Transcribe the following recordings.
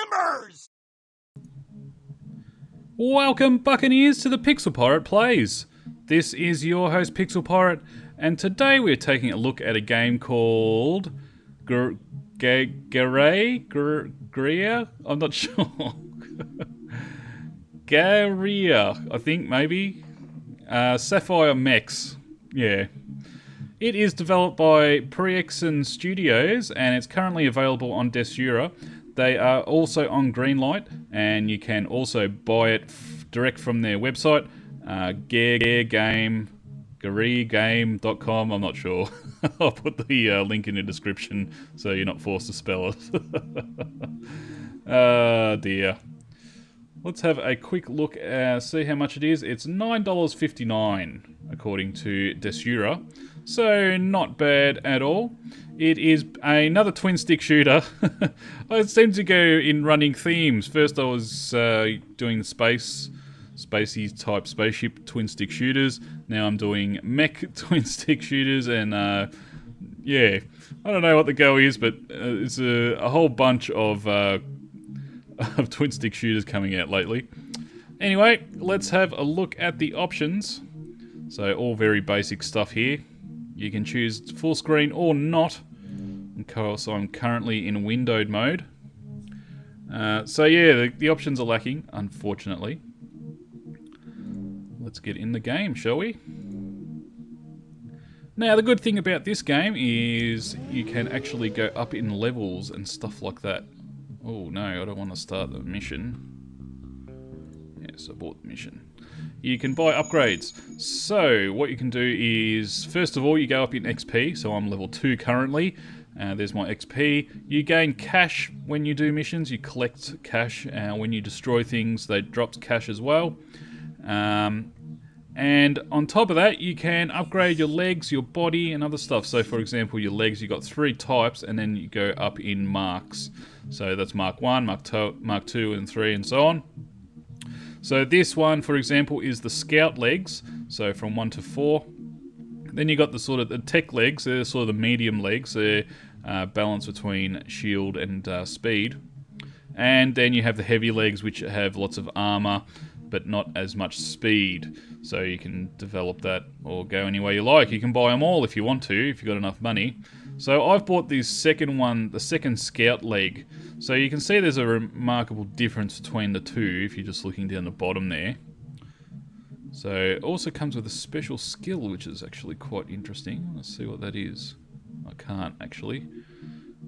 timbers! Welcome, Buccaneers, to the Pixel Pirate Plays. This is your host, Pixel Pirate, and today we're taking a look at a game called Gare? I'm not sure. Gare, I think, maybe. Sapphire Mechs. Yeah. It is developed by Prexon Studios, and it's currently available on Desura. They are also on Greenlight, and you can also buy it direct from their website, garegame.com. I'm not sure. I'll put the link in the description so you're not forced to spell it. Oh dear. Let's have a quick look, see how much it is. It's $9.59 according to Desura, so not bad at all. It is another twin stick shooter. I seem to go in running themes. First I was doing the spacey type spaceship twin stick shooters. Now I'm doing mech twin stick shooters, and yeah, I don't know what the go is, but it's a whole bunch of twin stick shooters coming out lately. Anyway, let's have a look at the options. So all very basic stuff here. You can choose full screen or not. Of course, I'm currently in windowed mode. So yeah, the options are lacking, unfortunately. Let's get in the game, shall we? Now, the good thing about this game is you can actually go up in levels and stuff like that. Oh no, I don't want to start the mission. Yes, abort the mission. You can buy upgrades. So, what you can do is, first of all, you go up in XP. So I'm level 2 currently. There's my XP. You gain cash when you do missions. You collect cash. When you destroy things, they drop cash as well. And on top of that, you can upgrade your legs, your body, and other stuff. So, for example, your legs, you've got 3 types, and then you go up in marks. So that's Mark 1, Mark 2, and 3, and so on. So this one, for example, is the Scout legs, so from 1 to 4. Then you got the sort of the tech legs, they're sort of the medium legs, they're balanced between shield and speed. And then you have the heavy legs, which have lots of armor, but not as much speed. So you can develop that or go any way you like. You can buy them all if you want to, if you've got enough money. So I've bought this second one, the second Scout leg. So you can see there's a remarkable difference between the two if you're just looking down the bottom there. So it also comes with a special skill, which is actually quite interesting. Let's see what that is. I can't actually.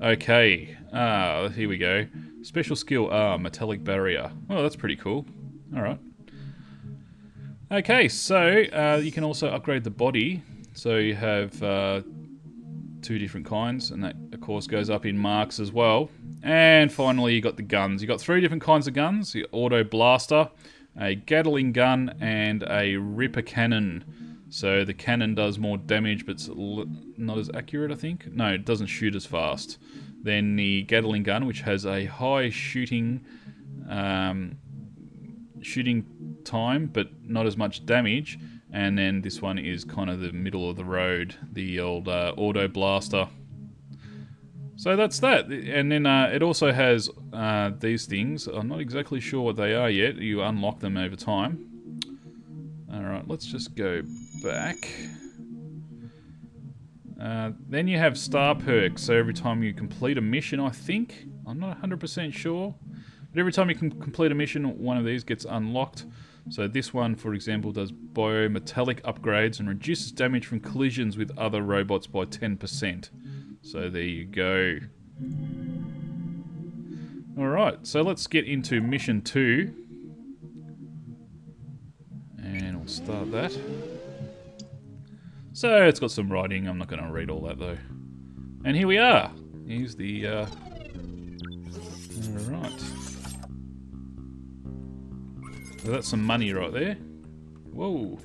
Okay, here we go. Special skill, metallic barrier. Oh, that's pretty cool. Alright. Okay, so you can also upgrade the body. So you have 2 different kinds, and that of course goes up in marks as well. And finally you got the guns. You got 3 different kinds of guns: the auto blaster, a Gatling gun, and a Ripper cannon. So the cannon does more damage, but it's not as accurate, I think. No, it doesn't shoot as fast. Then the Gatling gun, which has a high shooting time, but not as much damage. And then this one is kind of the middle of the road, the old auto blaster. So that's that. And then it also has these things. I'm not exactly sure what they are yet. You unlock them over time. Alright, let's just go back. Then you have star perks. So every time you complete a mission, I think, I'm not 100% sure, but every time you can complete a mission, one of these gets unlocked. So this one, for example, does biometallic upgrades and reduces damage from collisions with other robots by 10%. So there you go. Alright, so let's get into mission 2. And we'll start that. So it's got some writing, I'm not going to read all that though. And here we are. Here's the... Alright. So that's some money right there. Whoa.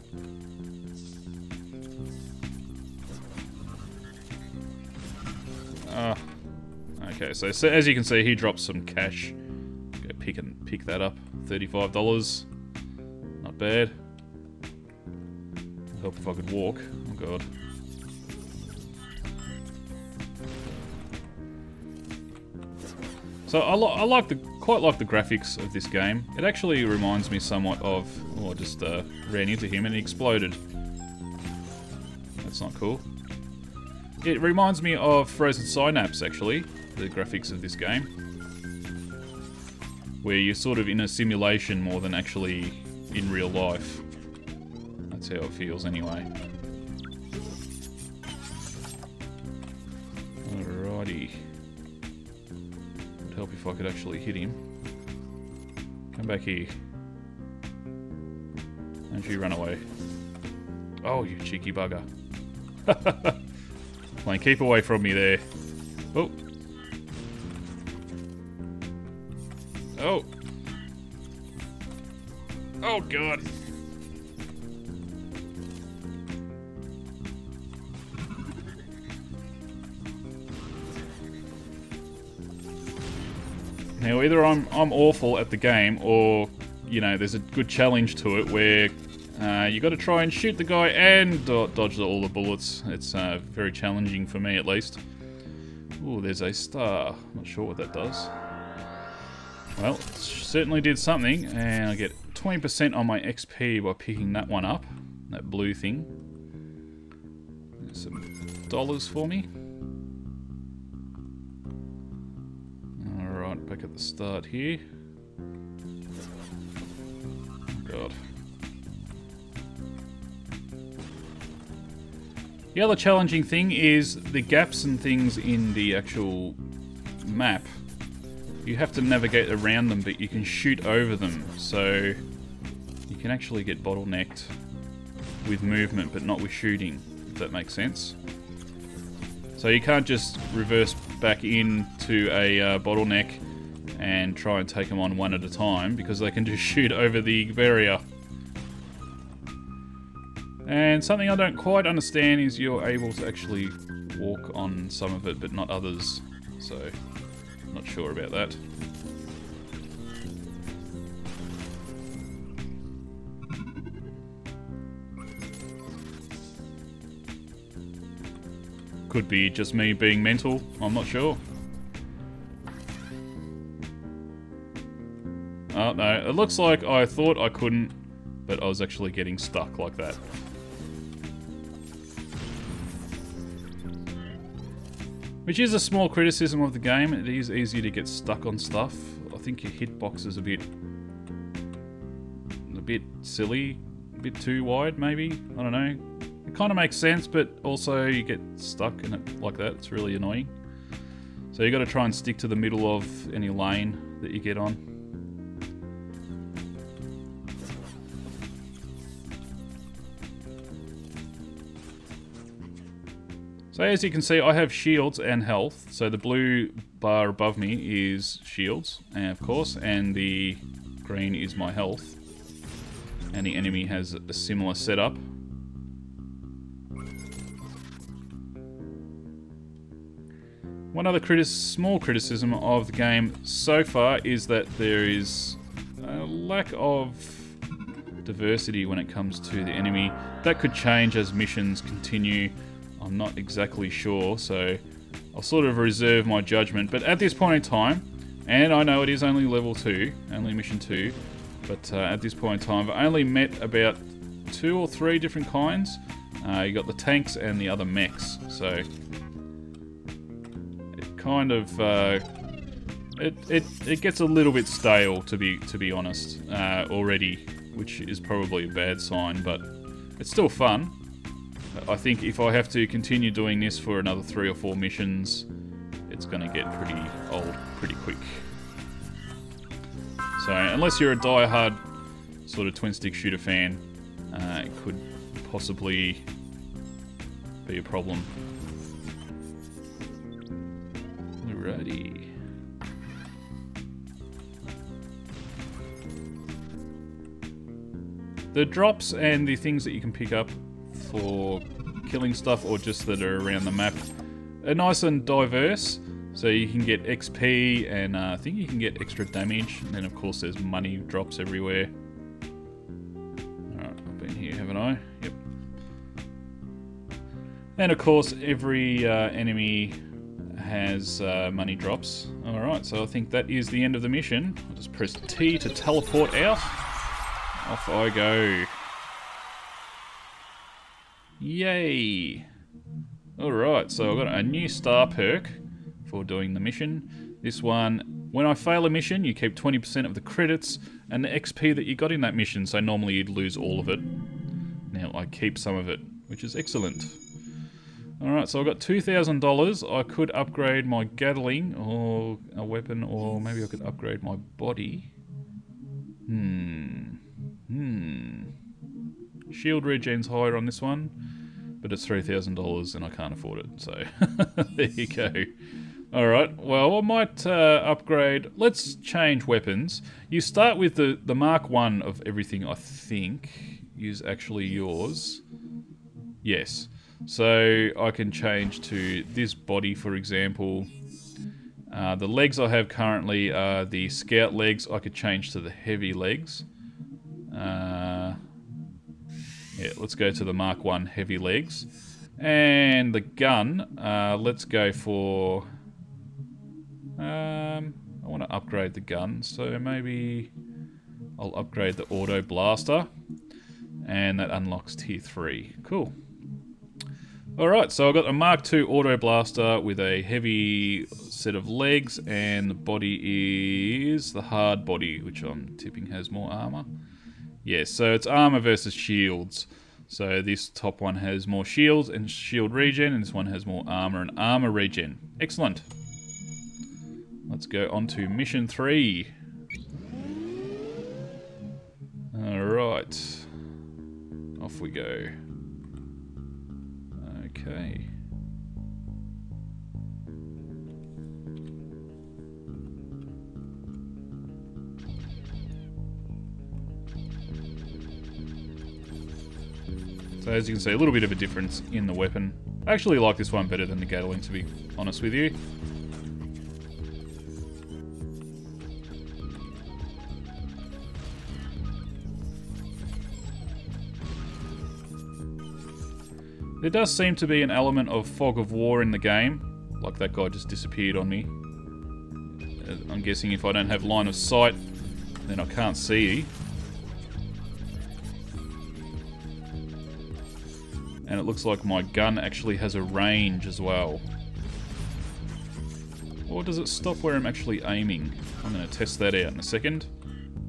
Okay, so as you can see, he drops some cash. Go pick that up. $35. Not bad. Help if I could walk. Oh god. So I like the quite like the graphics of this game. It actually reminds me somewhat of... Oh, I just ran into him and he exploded. That's not cool. It reminds me of Frozen Synapse, actually, the graphics of this game. Where you're sort of in a simulation more than actually in real life. That's how it feels anyway. Alrighty. Would help if I could actually hit him. Come back here. Don't you run away. Oh, you cheeky bugger. Like, keep away from me there. Oh. Oh. Oh, God. Now, either I'm awful at the game, or, you know, there's a good challenge to it where you got to try and shoot the guy and dodge all the bullets. It's very challenging for me, at least. Ooh, there's a star. Not sure what that does. Well, it certainly did something, and I get 20% on my XP by picking that one up. That blue thing. There's some dollars for me. Alright, back at the start here. Oh, God. The other challenging thing is the gaps and things in the actual map. You have to navigate around them, but you can shoot over them, so you can actually get bottlenecked with movement, but not with shooting, if that makes sense. So you can't just reverse back into a bottleneck and try and take them on one at a time, because they can just shoot over the barrier. And something I don't quite understand is you're able to actually walk on some of it, but not others. So, not sure about that. Could be just me being mental, I'm not sure. Oh no, it looks like I thought I couldn't, but I was actually getting stuck like that. Which is a small criticism of the game. It is easy to get stuck on stuff. I think your hitbox is a bit silly, a bit too wide maybe. I don't know. It kind of makes sense, but also you get stuck in it like that. It's really annoying. So you got to try and stick to the middle of any lane that you get on. So as you can see, I have shields and health. So the blue bar above me is shields, and of course, and the green is my health. And the enemy has a similar setup. One other small criticism of the game so far is that there is a lack of diversity when it comes to the enemy. That could change as missions continue. I'm not exactly sure, so I'll sort of reserve my judgment. But at this point in time, and I know it is only level 2, only mission 2, but at this point in time, I've only met about 2 or 3 different kinds. You got the tanks and the other mechs, so it kind of it gets a little bit stale, to be honest, already, which is probably a bad sign, but it's still fun. I think if I have to continue doing this for another 3 or 4 missions, it's going to get pretty old pretty quick. So unless you're a die-hard sort of twin-stick shooter fan, it could possibly be a problem. Alrighty. The drops and the things that you can pick up for killing stuff, or just that are around the map, are nice and diverse. So you can get XP, and I think you can get extra damage, and then of course there's money drops everywhere. Alright, I've been here, haven't I? Yep. And of course every enemy has money drops. Alright, so I think that is the end of the mission. I'll just press T to teleport out. Off I go. Yay! Alright, so I've got a new star perk for doing the mission. This one, when I fail a mission, you keep 20% of the credits and the XP that you got in that mission, so normally you'd lose all of it. Now I keep some of it, which is excellent. Alright, so I've got $2,000. I could upgrade my Gatling or a weapon, or maybe I could upgrade my body. Shield regen's higher on this one, but it's $3,000 and I can't afford it, so there you go. Alright, well I might upgrade. Let's change weapons. You start with the Mark 1 of everything, I think, is actually yours. Yes. So I can change to this body, for example. The legs I have currently are the scout legs. I could change to the heavy legs. Yeah, let's go to the Mark 1 heavy legs. And the gun, let's go for... I want to upgrade the gun, so maybe I'll upgrade the auto blaster. And that unlocks tier 3. Cool. Alright, so I've got a Mark II Auto Blaster with a heavy set of legs, and the body is the hard body, which I'm tipping has more armor. Yes, so it's armor versus shields. So this top one has more shields and shield regen, and this one has more armor and armor regen. Excellent. Let's go on to mission 3. Alright. Off we go. Okay. So as you can see, a little bit of a difference in the weapon. I actually like this one better than the Gatling, to be honest with you. There does seem to be an element of fog of war in the game. Like that guy just disappeared on me. I'm guessing if I don't have line of sight, then I can't see. And it looks like my gun actually has a range as well. Or does it stop where I'm actually aiming? I'm going to test that out in a second.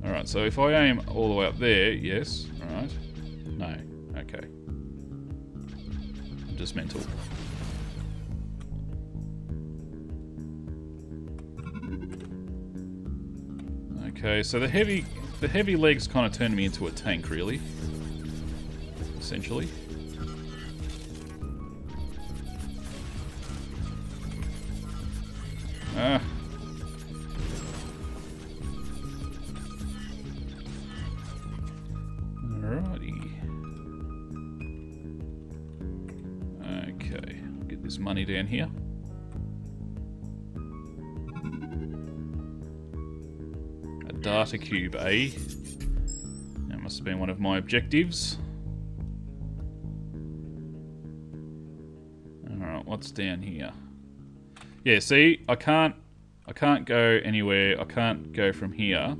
Alright, so if I aim all the way up there, yes. Alright. No. Okay. Just mental. Okay, so the heavy legs kind of turned me into a tank, really. Essentially. Ah. Alrighty. Okay, get this money down here. A data cube, eh? That must have been one of my objectives. Alright, what's down here? Yeah, see, I can't go anywhere. I can't go from here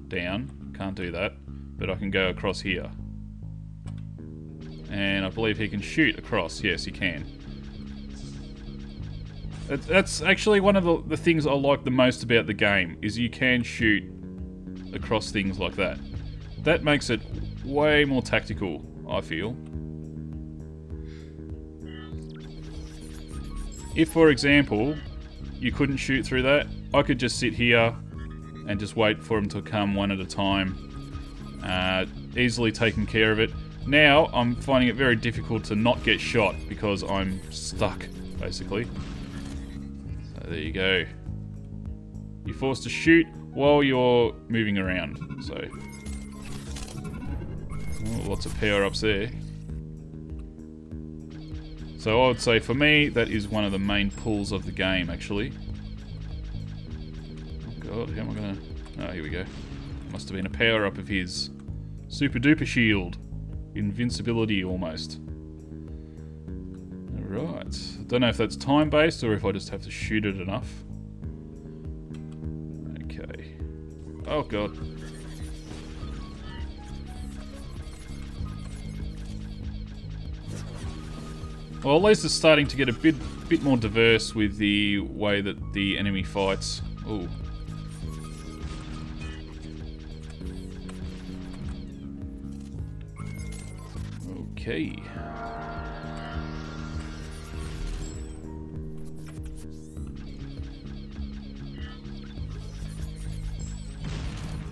down. Can't do that. But I can go across here. And I believe he can shoot across. Yes, he can. That's actually one of the things I like the most about the game, is you can shoot across things like that. That makes it way more tactical, I feel. If, for example, you couldn't shoot through that, I could just sit here and just wait for them to come one at a time. Easily taking care of it. Now, I'm finding it very difficult to not get shot because I'm stuck, basically. So there you go. You're forced to shoot while you're moving around, so... Oh, lots of power-ups there. So I would say for me, that is one of the main pulls of the game, actually. Oh god, how am I gonna... Oh, here we go. Must have been a power-up of his. Super duper shield. Invincibility, almost. Alright. Don't know if that's time-based or if I just have to shoot it enough. Okay. Oh god. Well, at least it's starting to get a bit more diverse with the way that the enemy fights. Ooh. Okay.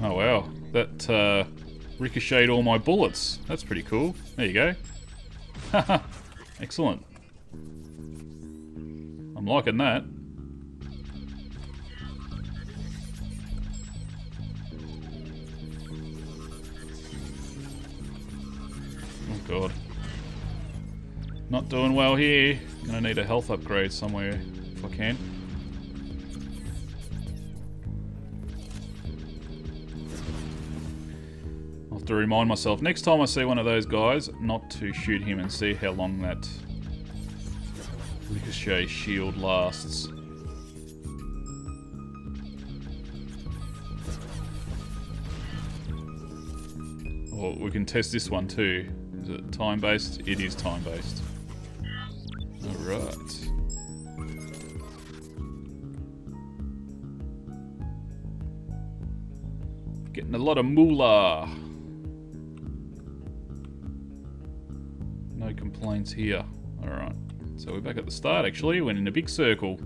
Oh wow, that ricocheted all my bullets. That's pretty cool. There you go. Haha, excellent. I'm liking that. Oh god. Not doing well here. Gonna need a health upgrade somewhere if I can. I'll have to remind myself next time I see one of those guys not to shoot him and see how long that ricochet shield lasts. Well, we can test this one too. Is it time-based? It is time-based. Alright. Getting a lot of moolah. No complaints here. Alright. So we're back at the start actually. Went in a big circle.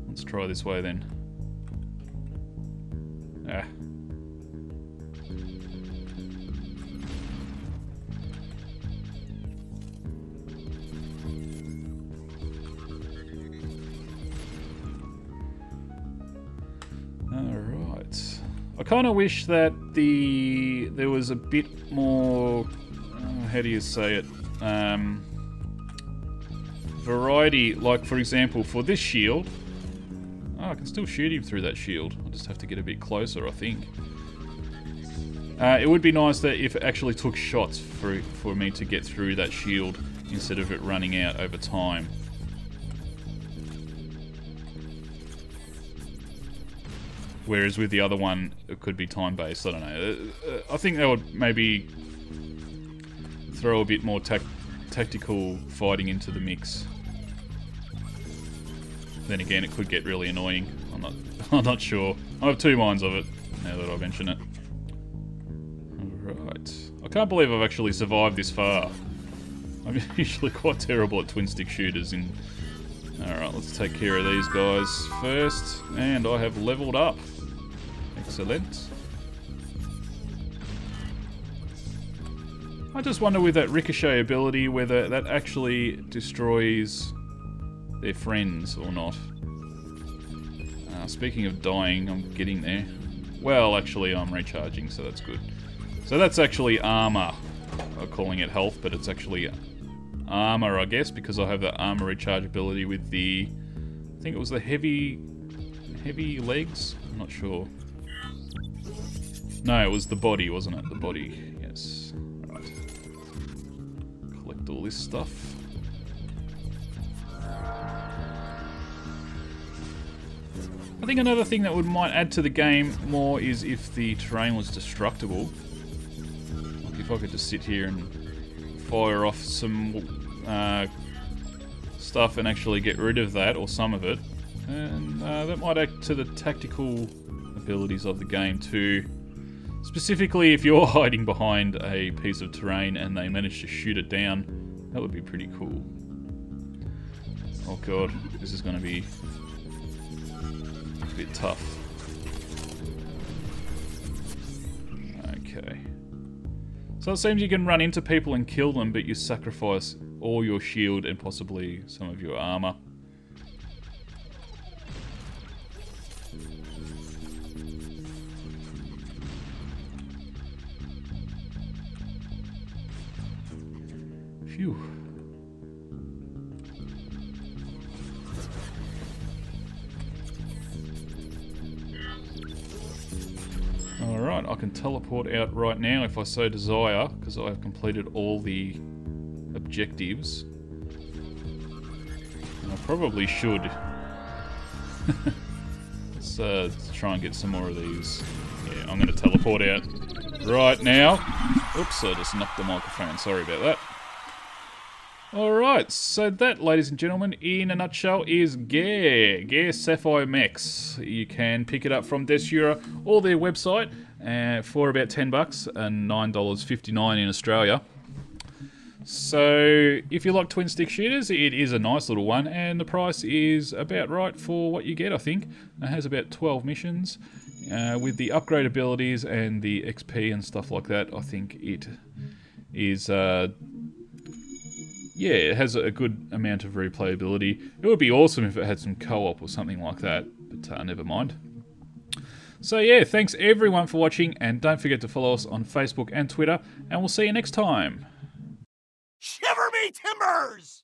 Let's try this way then. Ah. Alright. I kind of wish that there was a bit more, how do you say it, variety. Like for example for this shield, I can still shoot him through that shield. I'll just have to get a bit closer, I think. It would be nice that if it actually took shots for me to get through that shield instead of it running out over time. Whereas with the other one, it could be time-based. I don't know. I think that would maybe throw a bit more tactical fighting into the mix. Then again, it could get really annoying. I'm not sure. I have two minds of it now that I mention it. Alright. I can't believe I've actually survived this far. I'm usually quite terrible at twin-stick shooters. Alright, let's take care of these guys first. And I have leveled up. Excellent. I just wonder with that ricochet ability whether that actually destroys their friends or not. Speaking of dying, I'm getting there. Well, actually I'm recharging, so that's good. So that's actually armor. I'm calling it health, but it's actually armor, I guess, because I have the armor recharge ability with the, I think it was the heavy legs? I'm not sure. No, it was the body, wasn't it? The body, yes. Right. Collect all this stuff. I think another thing that might add to the game more is if the terrain was destructible. Like if I could just sit here and fire off some stuff and actually get rid of that, or some of it. And that might add to the tactical abilities of the game too. Specifically if you're hiding behind a piece of terrain and they manage to shoot it down, that would be pretty cool. Oh god, this is going to be a bit tough. Okay. So it seems you can run into people and kill them, but you sacrifice all your shield and possibly some of your armor. Phew. Alright, I can teleport out right now if I so desire, because I have completed all the objectives. probably should. Let's try and get some more of these. Yeah, I'm going to teleport out right now. Oops, I just knocked the microphone. Sorry about that. Alright, so that, ladies and gentlemen, in a nutshell, is Gare Sapphire Mechs. You can pick it up from Desura or their website for about $10 and $9.59 in Australia. So, if you like twin stick shooters, it is a nice little one, and the price is about right for what you get, I think. It has about 12 missions. With the upgrade abilities and the XP and stuff like that, I think it is... yeah, it has a good amount of replayability. It would be awesome if it had some co-op or something like that, but never mind. So yeah, thanks everyone for watching, and don't forget to follow us on Facebook and Twitter, and we'll see you next time. Shiver me timbers!